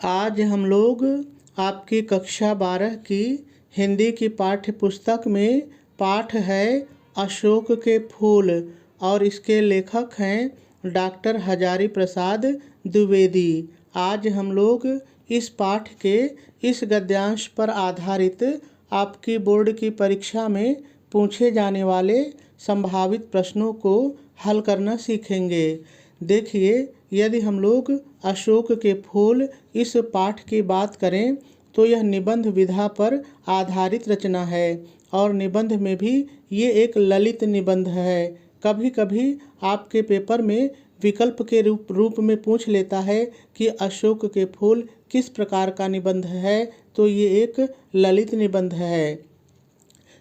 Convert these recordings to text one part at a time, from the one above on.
आज हम लोग आपकी कक्षा 12 की हिंदी की पाठ्य पुस्तक में पाठ है अशोक के फूल और इसके लेखक हैं डॉक्टर हजारी प्रसाद द्विवेदी। आज हम लोग इस पाठ के इस गद्यांश पर आधारित आपकी बोर्ड की परीक्षा में पूछे जाने वाले संभावित प्रश्नों को हल करना सीखेंगे। देखिए, यदि हम लोग अशोक के फूल इस पाठ की बात करें तो यह निबंध विधा पर आधारित रचना है और निबंध में भी ये एक ललित निबंध है। कभी कभी आपके पेपर में विकल्प के रूप में पूछ लेता है कि अशोक के फूल किस प्रकार का निबंध है, तो ये एक ललित निबंध है।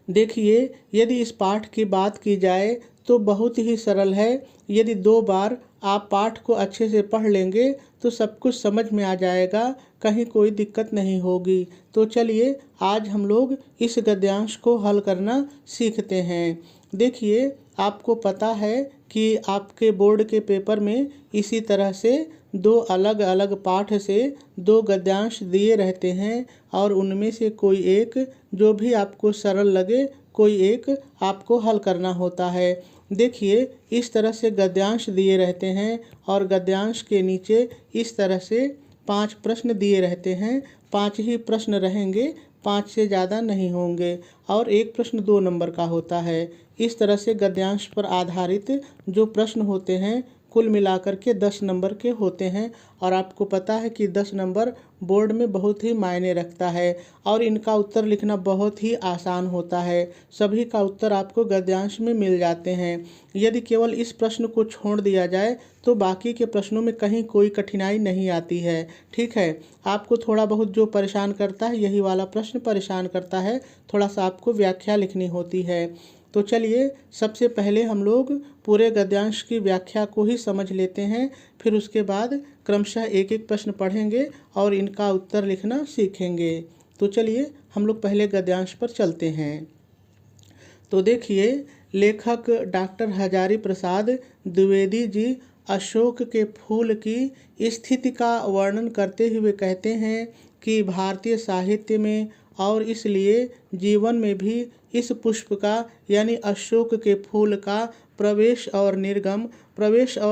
देखिए, यदि इस पाठ की बात की जाए तो बहुत ही सरल है। यदि 2 बार आप पाठ को अच्छे से पढ़ लेंगे तो सब कुछ समझ में आ जाएगा, कहीं कोई दिक्कत नहीं होगी। तो चलिए आज हम लोग इस गद्यांश को हल करना सीखते हैं। देखिए, आपको पता है कि आपके बोर्ड के पेपर में इसी तरह से 2 अलग अलग पाठ से 2 गद्यांश दिए रहते हैं और उनमें से कोई एक जो भी आपको सरल लगे कोई एक आपको हल करना होता है। देखिए, इस तरह से गद्यांश दिए रहते हैं और गद्यांश के नीचे इस तरह से 5 प्रश्न दिए रहते हैं। 5 ही प्रश्न रहेंगे, 5 से ज़्यादा नहीं होंगे और एक प्रश्न 2 नंबर का होता है। इस तरह से गद्यांश पर आधारित जो प्रश्न होते हैं कुल मिलाकर के 10 नंबर के होते हैं और आपको पता है कि 10 नंबर बोर्ड में बहुत ही मायने रखता है और इनका उत्तर लिखना बहुत ही आसान होता है। सभी का उत्तर आपको गद्यांश में मिल जाते हैं। यदि केवल इस प्रश्न को छोड़ दिया जाए तो बाकी के प्रश्नों में कहीं कोई कठिनाई नहीं आती है। ठीक है, आपको थोड़ा बहुत जो परेशान करता है यही वाला प्रश्न परेशान करता है, थोड़ा सा आपको व्याख्या लिखनी होती है। तो चलिए सबसे पहले हम लोग पूरे गद्यांश की व्याख्या को ही समझ लेते हैं, फिर उसके बाद क्रमशः एक एक प्रश्न पढ़ेंगे और इनका उत्तर लिखना सीखेंगे। तो चलिए हम लोग पहले गद्यांश पर चलते हैं। तो देखिए, लेखक डॉक्टर हजारी प्रसाद द्विवेदी जी अशोक के फूल की स्थिति का वर्णन करते हुए कहते हैं कि भारतीय साहित्य में और इसलिए जीवन में भी इस पुष्प का यानी अशोक के फूल का प्रवेश और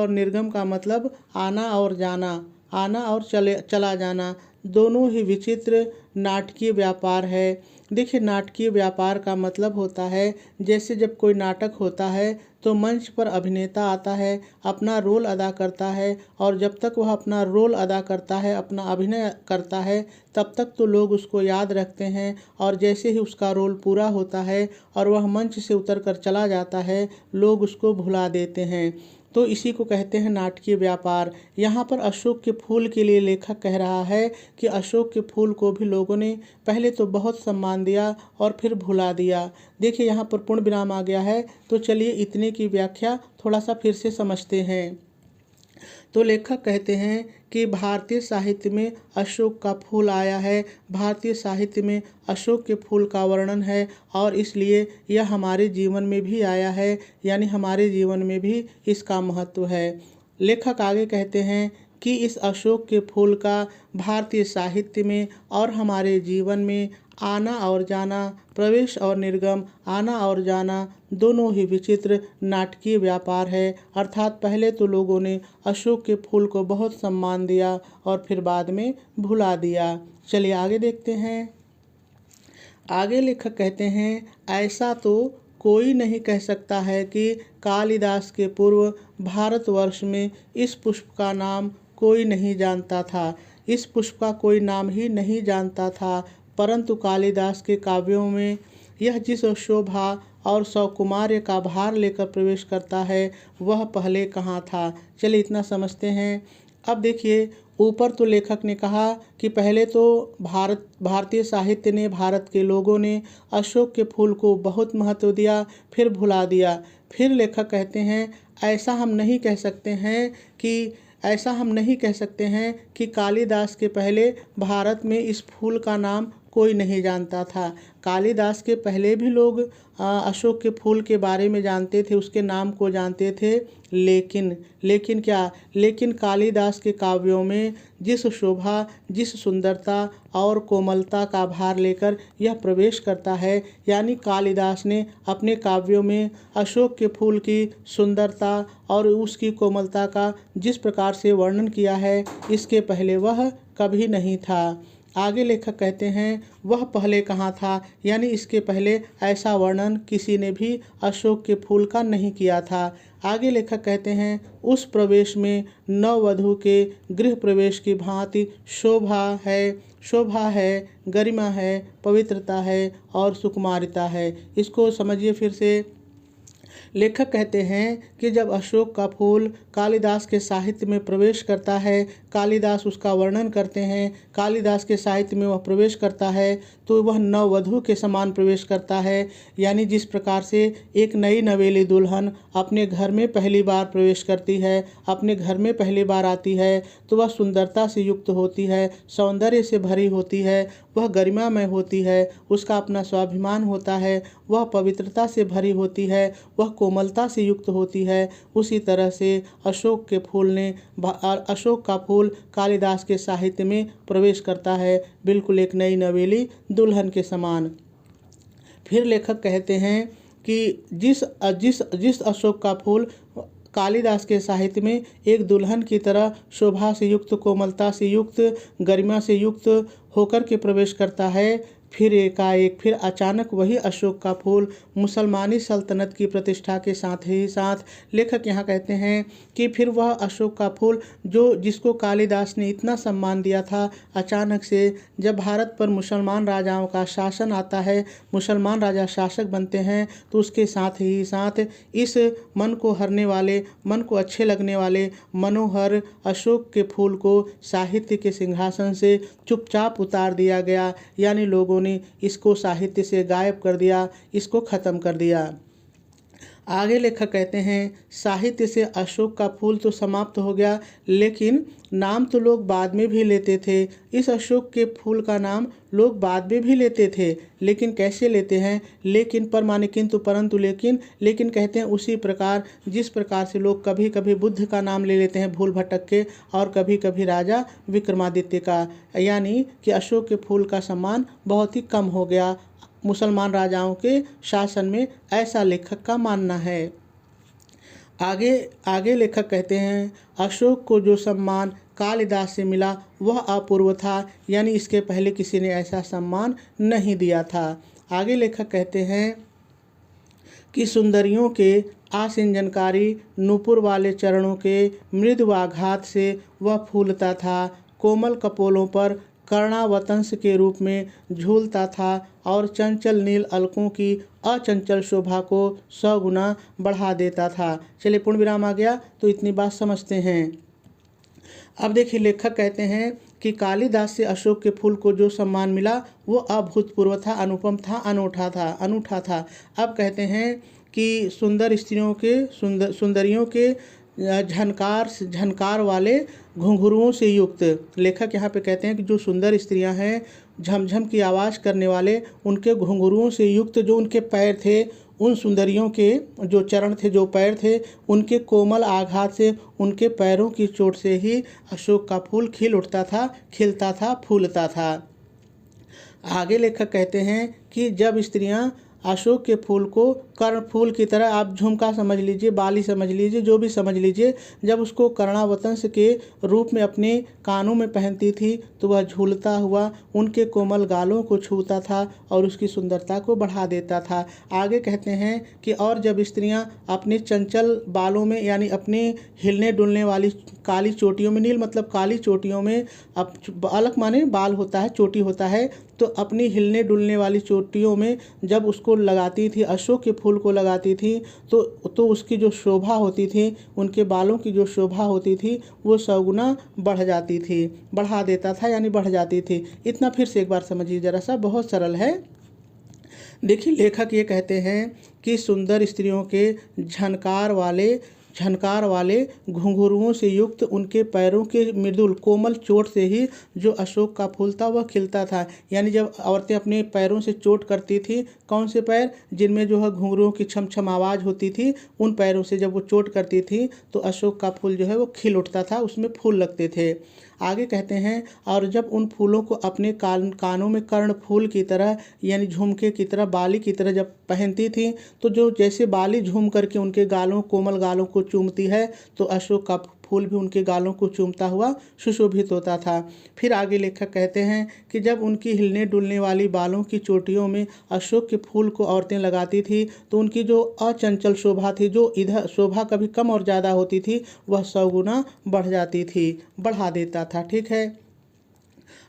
निर्गम का मतलब आना और जाना, आना और चला जाना दोनों ही विचित्र नाटकीय व्यापार है। देखिए, नाटकीय व्यापार का मतलब होता है जैसे जब कोई नाटक होता है तो मंच पर अभिनेता आता है, अपना रोल अदा करता है और जब तक वह अपना रोल अदा करता है, अपना अभिनय करता है, तब तक तो लोग उसको याद रखते हैं और जैसे ही उसका रोल पूरा होता है और वह मंच से उतरकर चला जाता है, लोग उसको भुला देते हैं। तो इसी को कहते हैं नाटकीय व्यापार। यहाँ पर अशोक के फूल के लिए लेखक कह रहा है कि अशोक के फूल को भी लोगों ने पहले तो बहुत सम्मान दिया और फिर भुला दिया। देखिए, यहाँ पर पूर्ण विराम आ गया है, तो चलिए इतने की व्याख्या थोड़ा सा फिर से समझते हैं। तो लेखक कहते हैं कि भारतीय साहित्य में अशोक का फूल आया है, भारतीय साहित्य में अशोक के फूल का वर्णन है और इसलिए यह हमारे जीवन में भी आया है, यानी हमारे जीवन में भी इसका महत्व है। लेखक आगे कहते हैं कि इस अशोक के फूल का भारतीय साहित्य में और हमारे जीवन में आना और जाना, प्रवेश और निर्गम, आना और जाना दोनों ही विचित्र नाटकीय व्यापार है। अर्थात पहले तो लोगों ने अशोक के फूल को बहुत सम्मान दिया और फिर बाद में भुला दिया। चलिए आगे देखते हैं। आगे लेखक कहते हैं, ऐसा तो कोई नहीं कह सकता है कि कालिदास के पूर्व भारतवर्ष में इस पुष्प का नाम कोई नहीं जानता था। इस पुष्प का कोई नाम ही नहीं जानता था, परंतु कालिदास के काव्यों में यह जिस शोभा और सौकुमार्य का भार लेकर प्रवेश करता है वह पहले कहाँ था। चलिए इतना समझते हैं। अब देखिए, ऊपर तो लेखक ने कहा कि पहले तो भारतीय साहित्य ने, भारत के लोगों ने अशोक के फूल को बहुत महत्व दिया, फिर भुला दिया। फिर लेखक कहते हैं ऐसा हम नहीं कह सकते हैं कि कालिदास के पहले भारत में इस फूल का नाम कोई नहीं जानता था। कालिदास के पहले भी लोग अशोक के फूल के बारे में जानते थे, उसके नाम को जानते थे, लेकिन कालिदास के काव्यों में जिस शोभा, जिस सुंदरता और कोमलता का भार लेकर यह प्रवेश करता है, यानी कालिदास ने अपने काव्यों में अशोक के फूल की सुंदरता और उसकी कोमलता का जिस प्रकार से वर्णन किया है, इसके पहले वह कभी नहीं था। आगे लेखक कहते हैं, वह पहले कहाँ था, यानी इसके पहले ऐसा वर्णन किसी ने भी अशोक के फूल का नहीं किया था। आगे लेखक कहते हैं, उस प्रवेश में नववधू के गृह प्रवेश की भांति शोभा है, गरिमा है, पवित्रता है और सुकुमारिता है। इसको समझिए फिर से। लेखक कहते हैं कि जब अशोक का फूल कालिदास के साहित्य में प्रवेश करता है, कालिदास उसका वर्णन करते हैं, कालिदास के साहित्य में वह प्रवेश करता है, तो वह नववधू के समान प्रवेश करता है। यानी जिस प्रकार से एक नई नवेली दुल्हन अपने घर में पहली बार प्रवेश करती है, अपने घर में पहली बार आती है, तो वह सुंदरता से युक्त होती है, सौंदर्य से भरी होती है, वह गरिमामय होती है, उसका अपना स्वाभिमान होता है, वह पवित्रता से भरी होती है, वह कोमलता से युक्त होती है। उसी तरह से अशोक का फूल कालिदास के साहित्य में प्रवेश करता है, बिल्कुल एक नई नवेली दुल्हन के समान। फिर लेखक कहते हैं कि जिस अशोक का फूल कालिदास के साहित्य में एक दुल्हन की तरह शोभा से युक्त, कोमलता से युक्त, गरिमा से युक्त होकर के प्रवेश करता है, फिर अचानक वही अशोक का फूल मुसलमानी सल्तनत की प्रतिष्ठा के साथ ही साथ लेखक यहाँ कहते हैं कि फिर वह अशोक का फूल जिसको कालिदास ने इतना सम्मान दिया था, अचानक से जब भारत पर मुसलमान राजाओं का शासन आता है, मुसलमान राजा शासक बनते हैं, तो उसके साथ ही साथ इस मन को हरने वाले, मन को अच्छे लगने वाले मनोहर अशोक के फूल को साहित्य के सिंहासन से चुपचाप उतार दिया गया। यानी लोगों ने इसको साहित्य से गायब कर दिया, इसको ख़त्म कर दिया। आगे लेखक कहते हैं, साहित्य से अशोक का फूल तो समाप्त हो गया, लेकिन नाम तो लोग बाद में भी लेते थे। इस अशोक के फूल का नाम लोग बाद में भी लेते थे, लेकिन कैसे लेते हैं, लेकिन कहते हैं उसी प्रकार जिस प्रकार से लोग कभी कभी बुद्ध का नाम ले लेते हैं भूल भटक के, और कभी कभी राजा विक्रमादित्य का। यानी कि अशोक के फूल का सम्मान बहुत ही कम हो गया मुसलमान राजाओं के शासन में, ऐसा लेखक का मानना है। आगे लेखक कहते हैं, अशोक को जो सम्मान कालिदास से मिला वह अपूर्व था, यानी इसके पहले किसी ने ऐसा सम्मान नहीं दिया था। आगे लेखक कहते हैं कि सुंदरियों के आसिंजनकारी नूपुर वाले चरणों के मृदु आघात से वह फूलता था, कोमल कपोलों पर कर्णावतंस के रूप में झूलता था और चंचल नील अलकों की अचंचल शोभा को 100 गुना बढ़ा देता था। चलिए पूर्ण विराम आ गया, तो इतनी बात समझते हैं। अब देखिए, लेखक कहते हैं कि कालिदास से अशोक के फूल को जो सम्मान मिला वो अभूतपूर्व था, अनुपम था, अनूठा था। अब कहते हैं कि सुंदरियों के झनकार वाले घुंघरुओं से युक्त, लेखक यहाँ पे कहते हैं कि जो सुंदर स्त्रियां हैं, झमझम की आवाज़ करने वाले उनके घुंघरुओं से युक्त जो उनके पैर थे, उन सुंदरियों के जो चरण थे, जो पैर थे, उनके कोमल आघात से, उनके पैरों की चोट से ही अशोक का फूल खिल उठता था, खिलता था, फूलता था। आगे लेखक कहते हैं कि जब स्त्रियां अशोक के फूल को कर्ण फूल की तरह, आप झुमका समझ लीजिए, बाली समझ लीजिए, जो भी समझ लीजिए, जब उसको कर्णावतंस के रूप में अपने कानों में पहनती थी, तो वह झूलता हुआ उनके कोमल गालों को छूता था और उसकी सुंदरता को बढ़ा देता था। आगे कहते हैं कि और जब स्त्रियां अपने चंचल बालों में, यानी अपने हिलने डुलने वाली काली चोटियों में, नील मतलब काली चोटियों में, अलक माने बाल होता है, चोटी होता है, तो अपनी हिलने डुलने वाली चोटियों में जब उसको लगाती थी, अशोक के फूल को लगाती थी, तो उसकी जो शोभा होती थी, उनके बालों की जो शोभा होती थी, वो 100 गुना बढ़ जाती थी, बढ़ा देता था, यानी बढ़ जाती थी। इतना फिर से एक बार समझिए जरा सा, बहुत सरल है। देखिए, लेखक ये कहते हैं कि सुंदर स्त्रियों के झनकार वाले झनकार वाले घुंघरुओं से युक्त उनके पैरों के मृदुल कोमल चोट से ही जो अशोक का फूल था वह खिलता था। यानी जब औरतें अपने पैरों से चोट करती थी, कौन से पैर, जिनमें जो है घुंघरुओं की छम छम आवाज़ होती थी, उन पैरों से जब वो चोट करती थी तो अशोक का फूल जो है वो खिल उठता था, उसमें फूल लगते थे। आगे कहते हैं, और जब उन फूलों को अपने कानों में कर्ण फूल की तरह यानी झुमके की तरह, बाली की तरह जब पहनती थी, तो जो जैसे बाली झूम करके उनके गालों, कोमल गालों को चूमती है, तो अशोक का फूल भी उनके गालों को चूमता हुआ सुशोभित होता था। फिर आगे लेखक कहते हैं कि जब उनकी हिलने डुलने वाली बालों की चोटियों में अशोक के फूल को औरतें लगाती थी, तो उनकी जो अचंचल शोभा थी, जो इधर शोभा कभी कम और ज़्यादा होती थी, वह 100 गुना बढ़ जाती थी, बढ़ा देता था। ठीक है।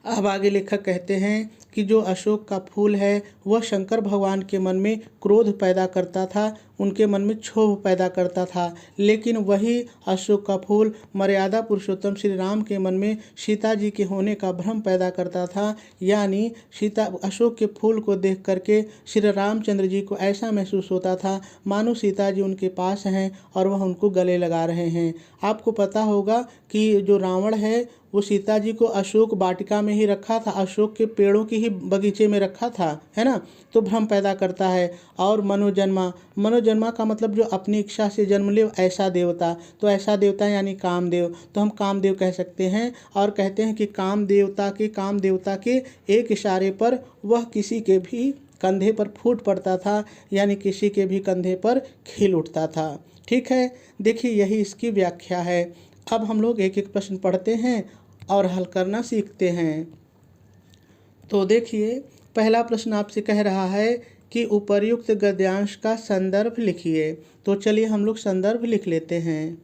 अब आगे लेखक कहते हैं कि जो अशोक का फूल है वह शंकर भगवान के मन में क्रोध पैदा करता था, उनके मन में क्षोभ पैदा करता था। लेकिन वही अशोक का फूल मर्यादा पुरुषोत्तम श्री राम के मन में सीता जी के होने का भ्रम पैदा करता था। यानी सीता अशोक के फूल को देख करके श्री रामचंद्र जी को ऐसा महसूस होता था मानो सीता जी उनके पास हैं और वह उनको गले लगा रहे हैं। आपको पता होगा कि जो रावण है वो सीता जी को अशोक वाटिका में ही रखा था, अशोक के पेड़ों की ही बगीचे में रखा था, है ना। तो भ्रम पैदा करता है। और मनोजन्मा, मनोजन्मा का मतलब जो अपनी इच्छा से जन्म ले ऐसा देवता, तो ऐसा देवता यानी कामदेव, तो हम कामदेव कह सकते हैं। और कहते हैं कि काम देवता के एक इशारे पर वह किसी के भी कंधे पर फूट पड़ता था, यानी किसी के भी कंधे पर खिल उठता था। ठीक है, देखिए यही इसकी व्याख्या है। अब हम लोग एक एक प्रश्न पढ़ते हैं और हल करना सीखते हैं। तो देखिए, पहला प्रश्न आपसे कह रहा है कि उपर्युक्त गद्यांश का संदर्भ लिखिए। तो चलिए हम लोग संदर्भ लिख लेते हैं।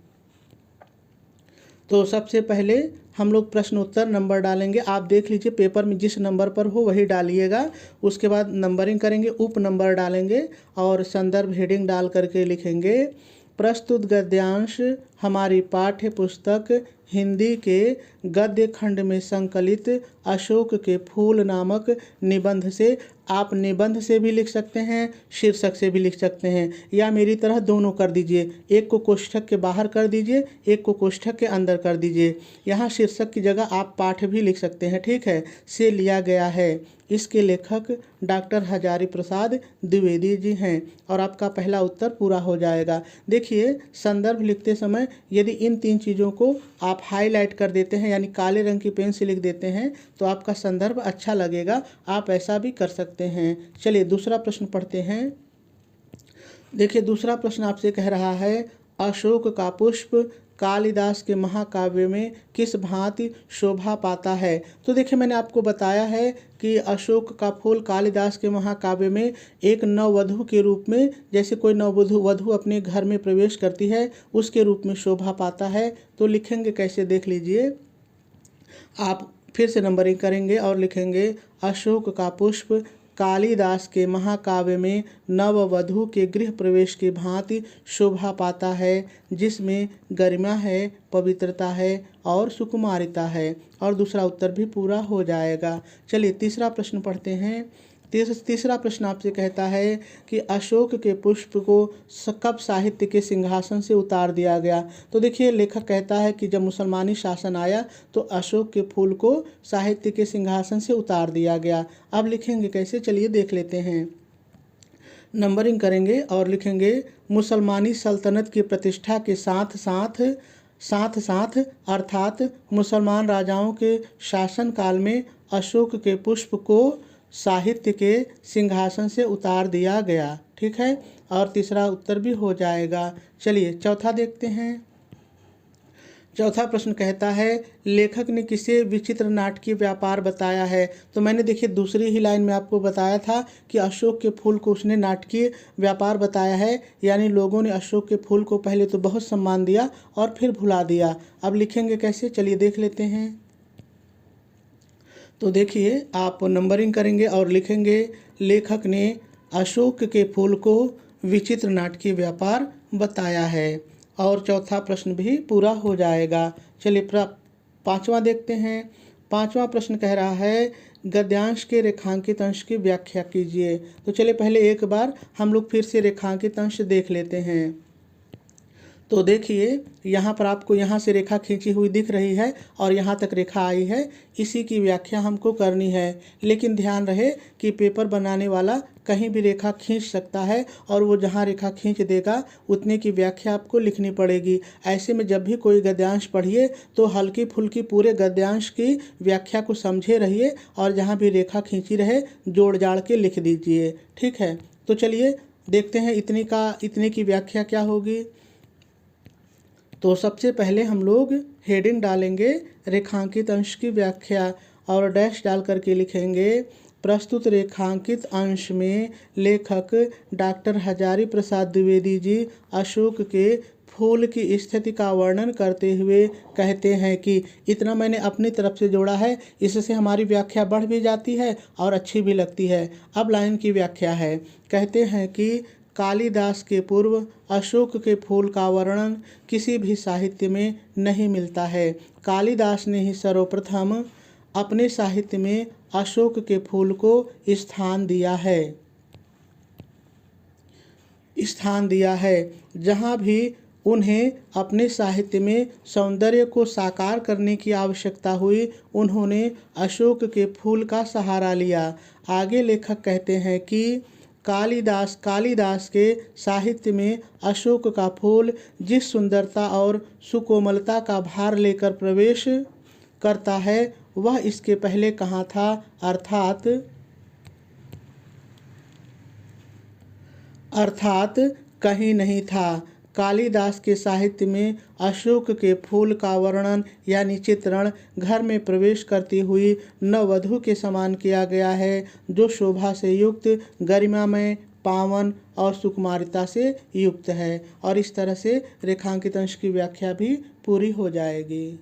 तो सबसे पहले हम लोग प्रश्न उत्तर नंबर डालेंगे। आप देख लीजिए पेपर में जिस नंबर पर हो वही डालिएगा। उसके बाद नंबरिंग करेंगे, उप नंबर डालेंगे और संदर्भ हेडिंग डाल करके लिखेंगे, प्रस्तुत गद्यांश हमारी पाठ्य पुस्तक हिंदी के गद्य खंड में संकलित अशोक के फूल नामक निबंध से, आप निबंध से भी लिख सकते हैं, शीर्षक से भी लिख सकते हैं, या मेरी तरह दोनों कर दीजिए, एक को कोष्ठक के बाहर कर दीजिए, एक को कोष्ठक के अंदर कर दीजिए। यहाँ शीर्षक की जगह आप पाठ भी लिख सकते हैं। ठीक है, से लिया गया है। इसके लेखक डॉक्टर हजारी प्रसाद द्विवेदी जी हैं। और आपका पहला उत्तर पूरा हो जाएगा। देखिए, संदर्भ लिखते समय यदि इन 3 चीज़ों को आप हाईलाइट कर देते हैं, यानी काले रंग की पेन से लिख देते हैं, तो आपका संदर्भ अच्छा लगेगा। आप ऐसा भी कर सकते हैं। चलिए दूसरा प्रश्न पढ़ते हैं। देखिए, दूसरा प्रश्न आपसे कह रहा है, अशोक का पुष्प कालिदास के महाकाव्य में किस भांति शोभा पाता है। तो देखिए, मैंने आपको बताया है कि अशोक का फूल कालिदास के महाकाव्य में एक नववधू के रूप में, जैसे कोई नववधू अपने घर में प्रवेश करती है उसके रूप में शोभा पाता है। तो लिखेंगे कैसे, देख लीजिए। आप फिर से नंबरिंग करेंगे और लिखेंगे, अशोक का पुष्प कालिदास के महाकाव्य में नववधू के गृह प्रवेश की भांति शोभा पाता है, जिसमें गरिमा है, पवित्रता है और सुकुमारिता है। और दूसरा उत्तर भी पूरा हो जाएगा। चलिए तीसरा प्रश्न पढ़ते हैं। तीसरा प्रश्न आपसे कहता है कि अशोक के पुष्प को कब साहित्य के सिंहासन से उतार दिया गया। तो देखिए, लेखक कहता है कि जब मुसलमानी शासन आया तो अशोक के फूल को साहित्य के सिंहासन से उतार दिया गया। अब लिखेंगे कैसे, चलिए देख लेते हैं। नंबरिंग करेंगे और लिखेंगे, मुसलमानी सल्तनत की प्रतिष्ठा के साथ साथ अर्थात मुसलमान राजाओं के शासनकाल में अशोक के पुष्प को साहित्य के सिंहासन से उतार दिया गया। ठीक है, और तीसरा उत्तर भी हो जाएगा। चलिए चौथा देखते हैं। चौथा प्रश्न कहता है, लेखक ने किसे विचित्र नाटकीय व्यापार बताया है। तो मैंने देखिए दूसरी ही लाइन में आपको बताया था कि अशोक के फूल को उसने नाटकीय व्यापार बताया है, यानी लोगों ने अशोक के फूल को पहले तो बहुत सम्मान दिया और फिर भुला दिया। अब लिखेंगे कैसे, चलिए देख लेते हैं। तो देखिए, आप नंबरिंग करेंगे और लिखेंगे, लेखक ने अशोक के फूल को विचित्र नाटकीय व्यापार बताया है। और चौथा प्रश्न भी पूरा हो जाएगा। चलिए पांचवा देखते हैं। पांचवा प्रश्न कह रहा है, गद्यांश के रेखांकित अंश की व्याख्या कीजिए। तो चलिए पहले एक बार हम लोग फिर से रेखांकित अंश देख लेते हैं। तो देखिए यहाँ पर आपको यहाँ से रेखा खींची हुई दिख रही है और यहाँ तक रेखा आई है। इसी की व्याख्या हमको करनी है, लेकिन ध्यान रहे कि पेपर बनाने वाला कहीं भी रेखा खींच सकता है और वो जहाँ रेखा खींच देगा उतने की व्याख्या आपको लिखनी पड़ेगी। ऐसे में जब भी कोई गद्यांश पढ़िए तो हल्की फुल्की पूरे गद्यांश की व्याख्या को समझे रहिए और जहाँ भी रेखा खींची रहे जोड़ जाड़ के लिख दीजिए। ठीक है, तो चलिए देखते हैं इतने की व्याख्या क्या होगी। तो सबसे पहले हम लोग हेडिंग डालेंगे रेखांकित अंश की व्याख्या और डैश डाल करके लिखेंगे प्रस्तुत रेखांकित अंश में लेखक डॉक्टर हजारी प्रसाद द्विवेदी जी अशोक के फूल की स्थिति का वर्णन करते हुए कहते हैं कि इतना मैंने अपनी तरफ से जोड़ा है, इससे हमारी व्याख्या बढ़ भी जाती है और अच्छी भी लगती है। अब लाइन की व्याख्या है, कहते हैं कि कालिदास के पूर्व अशोक के फूल का वर्णन किसी भी साहित्य में नहीं मिलता है। कालिदास ने ही सर्वप्रथम अपने साहित्य में अशोक के फूल को स्थान दिया है। जहाँ भी उन्हें अपने साहित्य में सौंदर्य को साकार करने की आवश्यकता हुई, उन्होंने अशोक के फूल का सहारा लिया। आगे लेखक कहते हैं कि कालिदास के साहित्य में अशोक का फूल जिस सुंदरता और सुकोमलता का भार लेकर प्रवेश करता है वह इसके पहले कहाँ था, अर्थात कहीं नहीं था। कालिदास के साहित्य में अशोक के फूल का वर्णन यानी चित्रण घर में प्रवेश करती हुई नववधू के समान किया गया है, जो शोभा से युक्त, गरिमामय, पावन और सुकुमारता से युक्त है। और इस तरह से रेखांकित अंश की व्याख्या भी पूरी हो जाएगी।